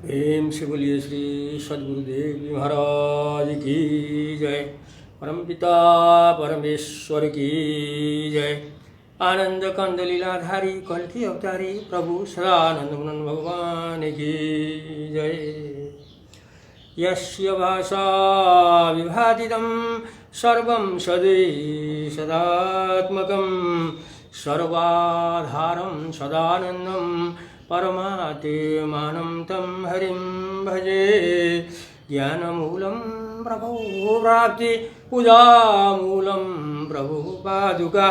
प्रेम से बोलिए श्री सद्गुरुदेव जी महाराज की जय। परमपिता परमेश्वर की जय। आनंद कंद लीलाधारी कल की अवतारी प्रभु सदानंद भगवान की जय। यस्य भाषा विभातितं सर्वं सदात्मकं सर्वाधारं सदानन्दं परमात्मानं तं हरिं भजे। ज्ञानमूलं प्रभु प्राप्ति पूजामूलं प्रभु पादुका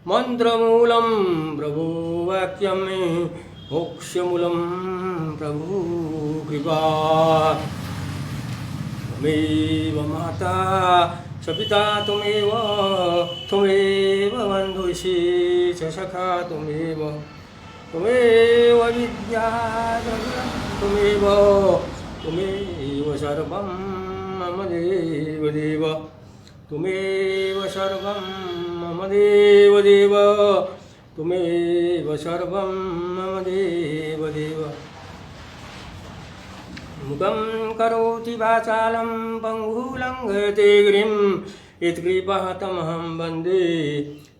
मंत्रमूलं प्रभु वाक्यं मोक्षमूलं प्रभु कृपा। त्वमेव माता च पिता त्वमेव बन्धुषी च सखा त्वमेव विद्या त्वमेव सर्वं मम देवदेव त्वमेव सर्वं मम देवदेव त्वमेव सर्वं मम देवदेव। मुखं करोति वाचालं पङ्गुलङ्घयते गिरिं यत्कृपातमहं वन्दे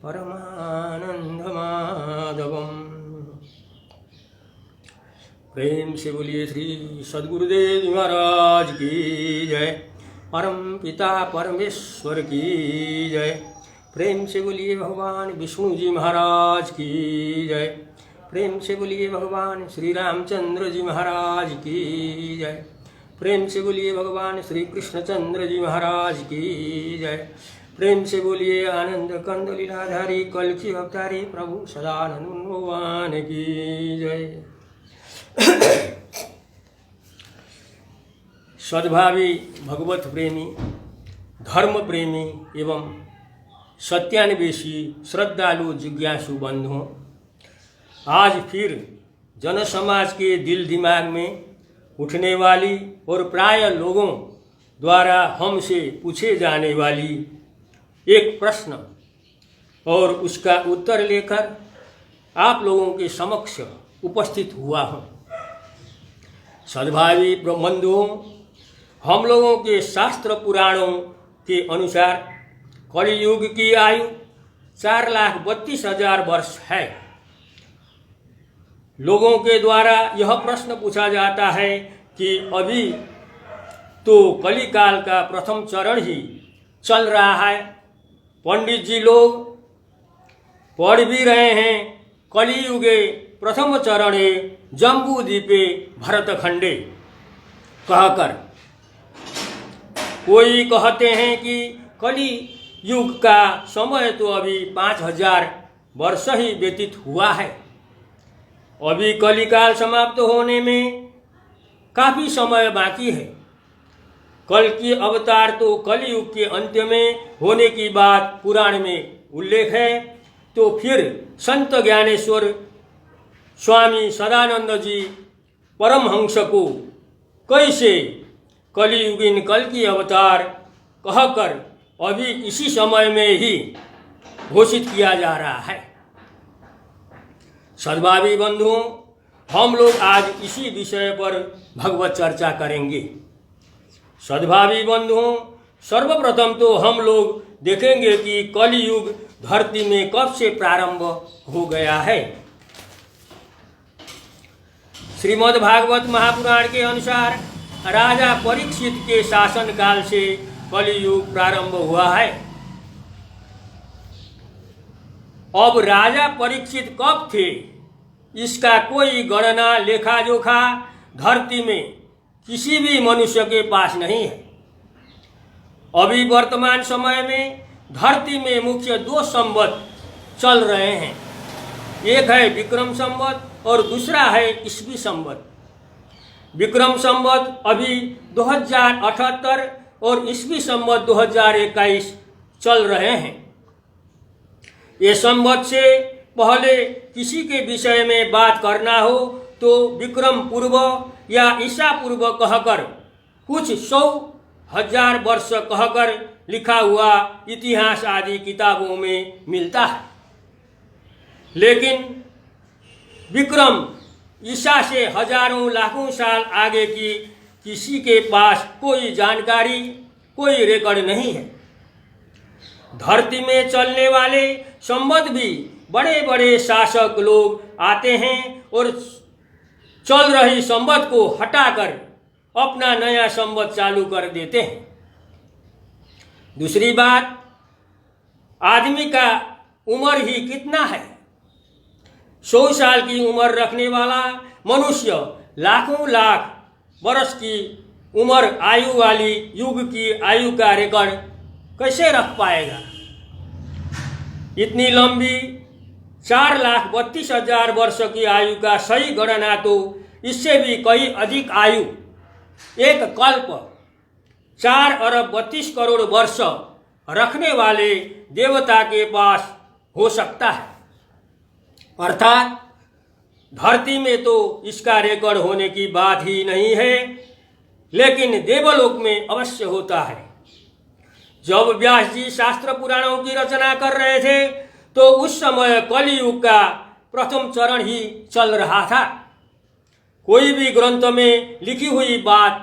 परमानन्दमाधवम्। प्रेम से बोलिए श्री सद्गुरुदेव जी महाराज की जय। परम पिता परमेश्वर की जय। प्रेम से बोलिए भगवान विष्णु जी महाराज की जय। प्रेम से बोलिए भगवान श्री रामचंद्र जी महाराज की जय। प्रेम से बोलिए भगवान श्री कृष्णचंद्र जी महाराज की जय। प्रेम से बोलिए आनंद कंद लीलाधारी कल की अवतारी प्रभु सदानंद भगवान की जय। सद्भावी भगवत प्रेमी धर्म प्रेमी एवं सत्यान्वेषी श्रद्धालु जिज्ञासु बंधुओं, आज फिर जन समाज के दिल दिमाग में उठने वाली और प्राय लोगों द्वारा हमसे पूछे जाने वाली एक प्रश्न और उसका उत्तर लेकर आप लोगों के समक्ष उपस्थित हुआ हूँ। सद्भावी बंधुओं, हम लोगों के शास्त्र पुराणों के अनुसार कलियुग की आयु 4,32,000 वर्ष है। लोगों के द्वारा यह प्रश्न पूछा जाता है कि अभी तो कलिकाल का प्रथम चरण ही चल रहा है। पंडित जी लोग पढ़ भी रहे हैं, कलियुगे प्रथम चरणे जम्बू द्वीपे भरतखंडे कहकर। कोई कहते हैं कि कलि युग का समय तो अभी 5,000 वर्ष ही व्यतीत हुआ है। अभी कलिकाल समाप्त होने में काफ़ी समय बाकी है। कल की अवतार तो कलियुग के अंत्य में होने की बात पुराण में उल्लेख है। तो फिर संत ज्ञानेश्वर स्वामी सदानंद जी परमहंस को कैसे कलियुगीन कल की अवतार कहकर अभी इसी समय में ही घोषित किया जा रहा है। सद्भावी बंधुओं, हम लोग आज इसी विषय पर भगवत चर्चा करेंगे। सद्भावी बंधुओं, सर्वप्रथम तो हम लोग देखेंगे कि कलियुग धरती में कब से प्रारंभ हो गया है। श्रीमद् भागवत महापुराण के अनुसार राजा परीक्षित के शासन काल से कलियुग प्रारंभ हुआ है। अब राजा परीक्षित कब थे, इसका कोई गणना लेखा जोखा धरती में किसी भी मनुष्य के पास नहीं है। अभी वर्तमान समय में धरती में मुख्य 2 संवत चल रहे हैं। एक है विक्रम संवत और दूसरा है ईस्वी संवत। विक्रम संवत अभी 2078 और ईस्वी संवत 2021 चल रहे हैं। ये संवत से पहले किसी के विषय में बात करना हो तो विक्रम पूर्व या ईसा पूर्व कहकर कुछ 100,000 वर्ष कहकर लिखा हुआ इतिहास आदि किताबों में मिलता है। लेकिन विक्रम ईसा से हजारों लाखों साल आगे की किसी के पास कोई जानकारी, कोई रिकॉर्ड नहीं है। धरती में चलने वाले संवत भी बड़े बड़े शासक लोग आते हैं और चल रही संवत को हटाकर अपना नया संवत चालू कर देते हैं। दूसरी बात, आदमी का उम्र ही कितना है? 100 साल की उम्र रखने वाला मनुष्य लाखों लाख वर्ष की उम्र आयु वाली युग की आयु का रिकॉर्ड कैसे रख पाएगा? इतनी लंबी 4,32,000 वर्ष की आयु का सही गणना तो इससे भी कई अधिक आयु, एक कल्प 4,32,00,000 वर्ष रखने वाले देवता के पास हो सकता है। अर्थात धरती में तो इसका रिकॉर्ड होने की बात ही नहीं है, लेकिन देवलोक में अवश्य होता है। जब व्यास जी शास्त्र पुराणों की रचना कर रहे थे तो उस समय कलियुग का प्रथम चरण ही चल रहा था। कोई भी ग्रंथ में लिखी हुई बात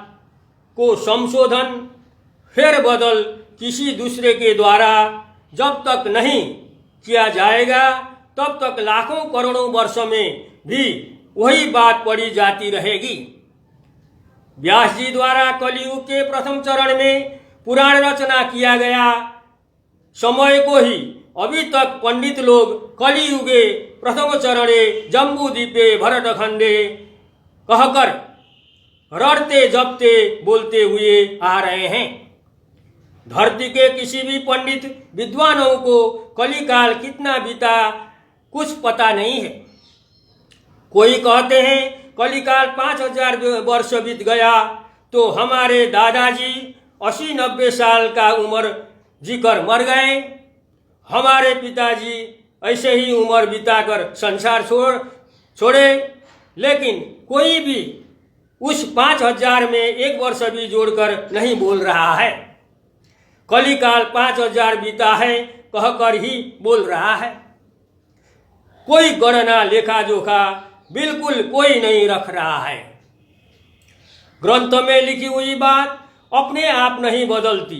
को संशोधन, फेरबदल किसी दूसरे के द्वारा जब तक नहीं किया जाएगा तब तक लाखों करोड़ों वर्ष में भी वही बात पढ़ी जाती रहेगी। व्यास जी द्वारा कलियुग के प्रथम चरण में पुराण रचना किया गया समय को ही अभी तक पंडित लोग कलियुगे प्रथम चरणे जम्बू द्वीपे भरतखंडे कहकर रटते जपते बोलते हुए आ रहे हैं। धरती के किसी भी पंडित विद्वानों को कलिकाल कितना बीता कुछ पता नहीं है। कोई कहते हैं कलिकाल 5,000 वर्ष बीत गया तो हमारे दादाजी 80-90 साल का उम्र जीकर मर गए। हमारे पिताजी ऐसे ही उम्र बिताकर संसार छोड़े। लेकिन कोई भी उस 5,000 में एक वर्ष भी जोड़कर नहीं बोल रहा है। कलिकाल 5,000 बीता है कहकर ही बोल रहा है। कोई गणना लेखा जोखा बिल्कुल कोई नहीं रख रहा है। ग्रंथ में लिखी हुई बात अपने आप नहीं बदलती।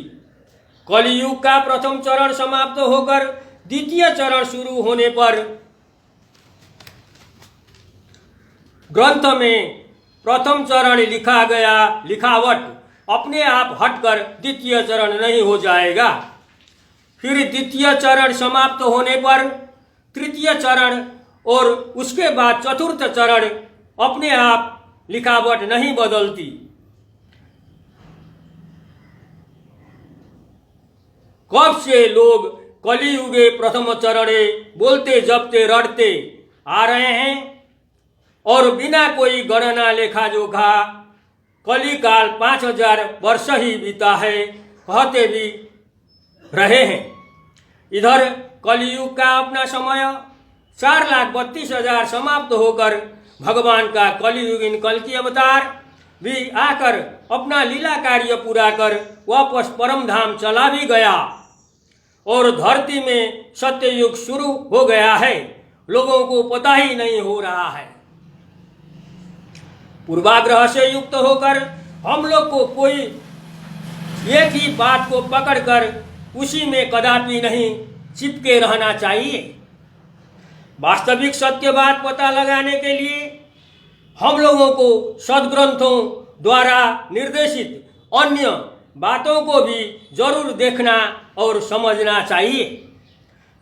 कलियुग का प्रथम चरण समाप्त होकर द्वितीय चरण शुरू होने पर ग्रंथ में प्रथम चरण लिखा गया लिखावट अपने आप हटकर द्वितीय चरण नहीं हो जाएगा। फिर द्वितीय चरण समाप्त होने पर तृतीय चरण और उसके बाद चतुर्थ चरण अपने आप लिखावट नहीं बदलती। कब से लोग कलियुगे प्रथम चरणे बोलते जपते रटते आ रहे हैं और बिना कोई गणना लेखा जोखा कलिकाल 5,000 वर्ष ही बीता है कहते भी रहे हैं। इधर कलियुग का अपना समय 4,32,000 समाप्त होकर भगवान का कलियुगीन कल की अवतार भी आकर अपना लीला कार्य पूरा कर वापस परम धाम चला भी गया और धरती में सत्ययुग शुरू हो गया है। लोगों को पता ही नहीं हो रहा है। पूर्वाग्रह से युक्त होकर हम लोग को कोई एक ही बात को पकड़कर उसी में कदापि नहीं चिपके रहना चाहिए। वास्तविक सत्य बात पता लगाने के लिए हम लोगों को सद्ग्रंथों द्वारा निर्देशित अन्य बातों को भी जरूर देखना और समझना चाहिए।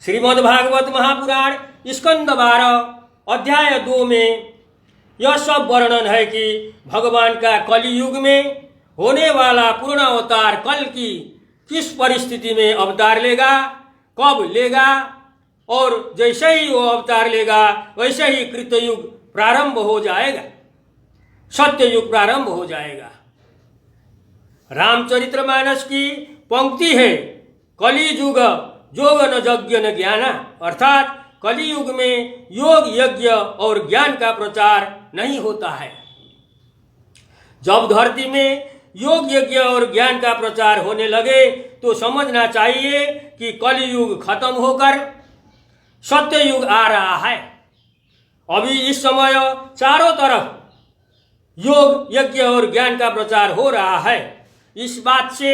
श्रीमद्भागवत महापुराण स्कंद 12 अध्याय 2 में यह सब वर्णन है कि भगवान का कलियुग में होने वाला पूर्ण अवतार कल की किस परिस्थिति में अवतार लेगा, कब लेगा और जैसे ही वो अवतार लेगा वैसे ही कृतयुग प्रारंभ हो जाएगा, सत्ययुग प्रारंभ हो जाएगा। रामचरितमानस की पंक्ति है कलियुग योग न यज्ञ न ज्ञान, अर्थात कलियुग में योग यज्ञ और ज्ञान का प्रचार नहीं होता है। जब धरती में योग यज्ञ और ज्ञान का प्रचार होने लगे तो समझना चाहिए कि कलियुग खत्म होकर सत्ययुग आ रहा है अभी इस समय चारों तरफ योग, यज्ञ और ज्ञान का प्रचार हो रहा है। इस बात से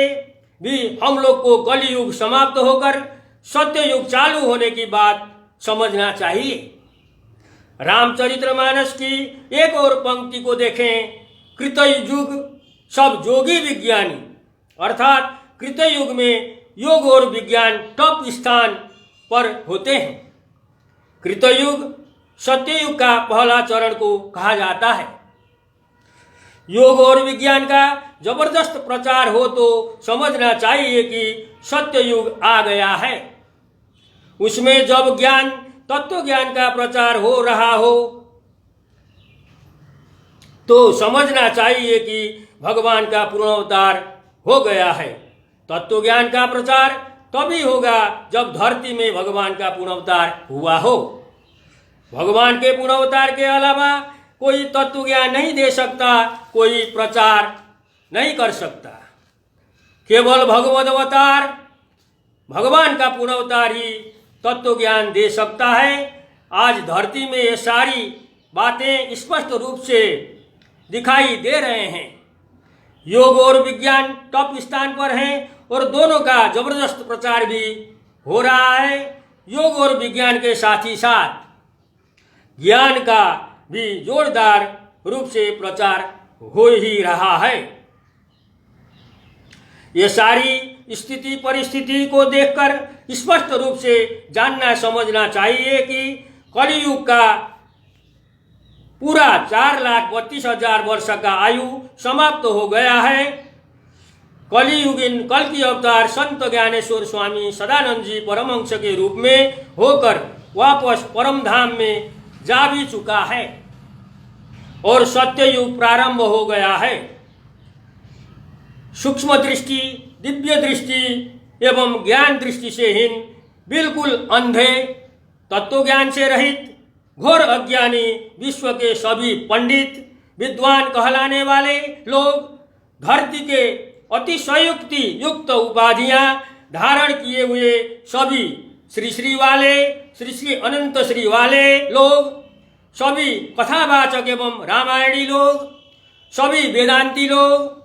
भी हम लोग को कलयुग समाप्त होकर सत्ययुग चालू होने की बात समझना चाहिए। रामचरितमानस की एक और पंक्ति को देखें। कृतयुग सब योगी विज्ञानी, अर्थात कृतयुग में योग और विज्ञान टॉप स्थान पर होते हैं। कृतयुग सत्ययुग का पहला चरण को कहा जाता है। योग और विज्ञान का जबरदस्त प्रचार हो तो समझना चाहिए कि सत्ययुग आ गया है। उसमें जब ज्ञान, तत्व ज्ञान का प्रचार हो रहा हो तो समझना चाहिए कि भगवान का पुनर्अवतार हो गया है। तत्व ज्ञान का प्रचार तभी होगा जब धरती में भगवान का पुनर्अवतार हुआ हो। भगवान के पुनर्अवतार के अलावा कोई तत्व ज्ञान नहीं दे सकता, कोई प्रचार नहीं कर सकता। केवल भगवद अवतार, भगवान का पुनर्अवतार ही तत्व ज्ञान दे सकता है। आज धरती में ये सारी बातें स्पष्ट रूप से दिखाई दे रहे हैं। योग और विज्ञान टॉप स्थान पर हैं और दोनों का जबरदस्त प्रचार भी हो रहा है। योग और विज्ञान के साथ ही साथ ज्ञान का भी जोरदार रूप से प्रचार हो ही रहा है। ये सारी स्थिति परिस्थिति को देखकर स्पष्ट रूप से जानना समझना चाहिए कि कलियुग का पूरा 4,32,000 वर्ष का आयु समाप्त हो गया है। कलियुगीन कल की अवतार संत ज्ञानेश्वर स्वामी सदानंद जी परमहंस के रूप में होकर वापस परम धाम में जा भी चुका है और सत्ययुग प्रारंभ हो गया है। सूक्ष्म दृष्टि, दिव्य दृष्टि एवं ज्ञान दृष्टि से हीन, बिल्कुल अंधे, तत्व ज्ञान से रहित, घोर अज्ञानी विश्व के सभी पंडित, विद्वान कहलाने वाले लोग, धरती के अतिशयोक्ति युक्त उपाधियां धारण किए हुए सभी श्री श्री वाले, श्री श्री अनंत श्री वाले लोग, सभी कथावाचक एवं रामायणी लोग, सभी वेदांती लोग,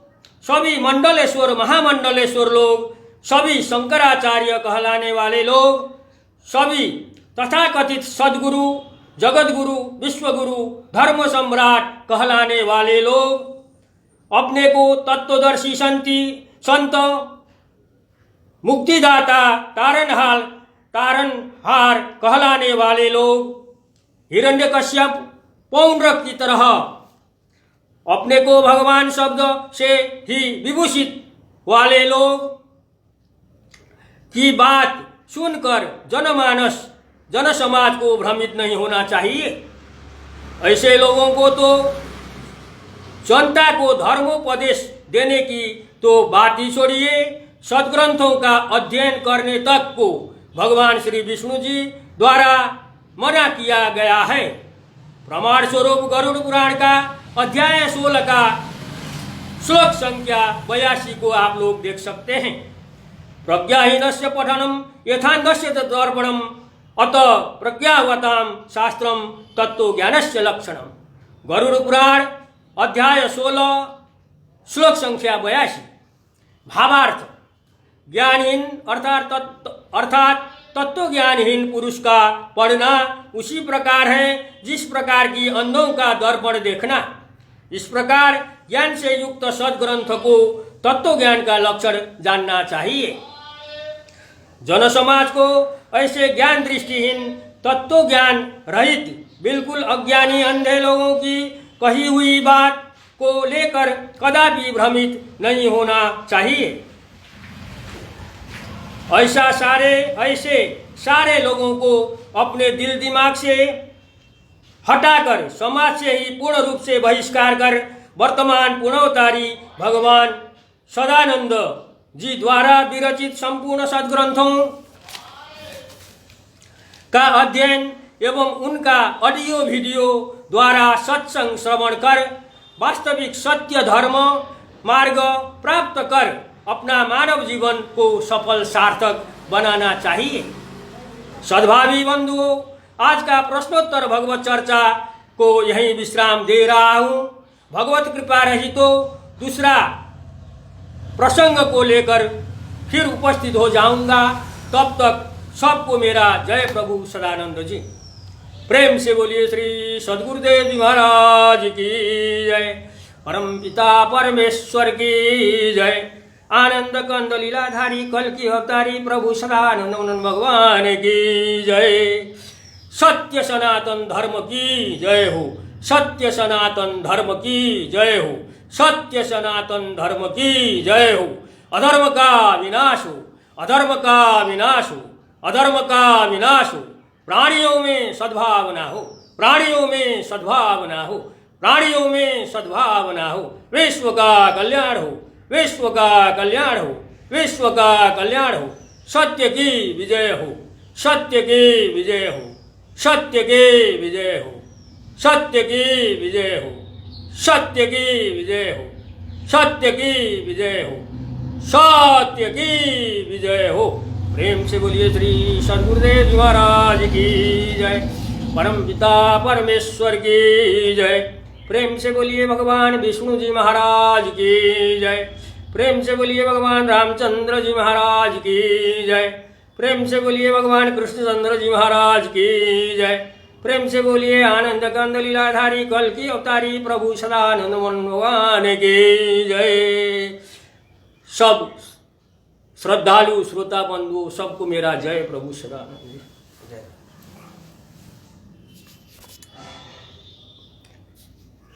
सभी मंडलेश्वर महामंडलेश्वर लोग, सभी शंकराचार्य कहलाने वाले लोग, सभी तथाकथित सदगुरु, जगतगुरु, विश्वगुरु, धर्म सम्राट कहलाने वाले लोग, अपने को तत्वदर्शी संत, मुक्तिदाता, तारनहार कहलाने वाले लोग, हिरण्यकश्यप, पौंड्रक की तरह अपने को भगवान शब्द से ही विभूषित वाले लोग की बात सुनकर जनमानस, जनसमाज को भ्रमित नहीं होना चाहिए। ऐसे लोगों को तो जनता को धर्मोपदेश देने की तो बात ही छोड़िए, सदग्रंथों का अध्ययन करने तक को भगवान श्री विष्णु जी द्वारा मना किया गया है। प्रमाण स्वरूप गरुड़ पुराण का अध्याय 16 का श्लोक संख्या 82 को आप लोग देख सकते हैं। प्रज्ञाहीनस्य पठनम यथान्धस्य तदर्पणम अत प्रज्ञावताम शास्त्रम तत्व ज्ञानस्य लक्षणम। गरुड़ पुराण अध्याय 16 श्लोक संख्या 82। भावार्थ, ज्ञानहीन अर्थात तत्व ज्ञानहीन पुरुष का पढ़ना उसी प्रकार है जिस प्रकार की अंधों का दर्पण देखना। इस प्रकार ज्ञान से युक्त सदग्रंथ को तत्व ज्ञान का लक्षण जानना चाहिए। जनसमाज को ऐसे ज्ञान दृष्टिहीन, तत्व ज्ञान रहित, बिल्कुल अज्ञानी अंधे लोगों की कही हुई बात को लेकर कदापि भ्रमित नहीं होना चाहिए। ऐसे सारे लोगों को अपने दिल दिमाग से हटाकर समाज से ही पूर्ण रूप से बहिष्कार कर वर्तमान पुनर्अवतारी भगवान सदानंद जी द्वारा विरचित संपूर्ण सदग्रंथों का अध्ययन एवं उनका ऑडियो वीडियो द्वारा सत्संग श्रवण कर वास्तविक सत्य धर्म मार्ग प्राप्त कर अपना मानव जीवन को सफल सार्थक बनाना चाहिए। सद्भावी बंधुओं, आज का प्रश्नोत्तर भगवत चर्चा को यहीं विश्राम दे रहा हूँ। भगवत कृपा रही तो दूसरा प्रसंग को लेकर फिर उपस्थित हो जाऊंगा। तब तक सबको मेरा जय प्रभु सदानंद जी। प्रेम से बोलिए श्री सद्गुरुदेव जी महाराज की जय। परम पिता परमेश्वर की जय। आनंद कंद लीलाधारी कल की अवतारी प्रभु सदानंद भगवान की जय। सत्य सनातन धर्म की जय हो। सत्य सनातन धर्म की जय हो। सत्य सनातन धर्म की जय हो। अधर्म का विनाश हो। अधर्म का विनाश हो। अधर्म का विनाश हो। प्राणियों में सद्भावना हो। प्राणियों में सद्भावना हो। प्राणियों में सद्भावना हो। विश्व का कल्याण हो। विश्व का कल्याण हो। विश्व का कल्याण हो। सत्य की विजय हो। सत्य की विजय हो। सत्य की विजय हो। सत्य की विजय हो। सत्य की विजय हो। सत्य की विजय हो। सत्य की विजय हो। प्रेम से बोलिए श्री सद्गुरुदेव जी महाराज की जय। परम पिता परमेश्वर की जय। प्रेम से बोलिए भगवान विष्णु जी महाराज की जय। प्रेम से बोलिए भगवान रामचंद्र जी महाराज की जय। प्रेम से बोलिए भगवान कृष्णचंद्र जी महाराज की जय। प्रेम से बोलिए आनंद कंद लीलाधारी कल की अवतारी प्रभु सदानंद भगवान की जय। सब श्रद्धालु श्रोता बंधु सबको मेरा जय प्रभु सदानंद जय।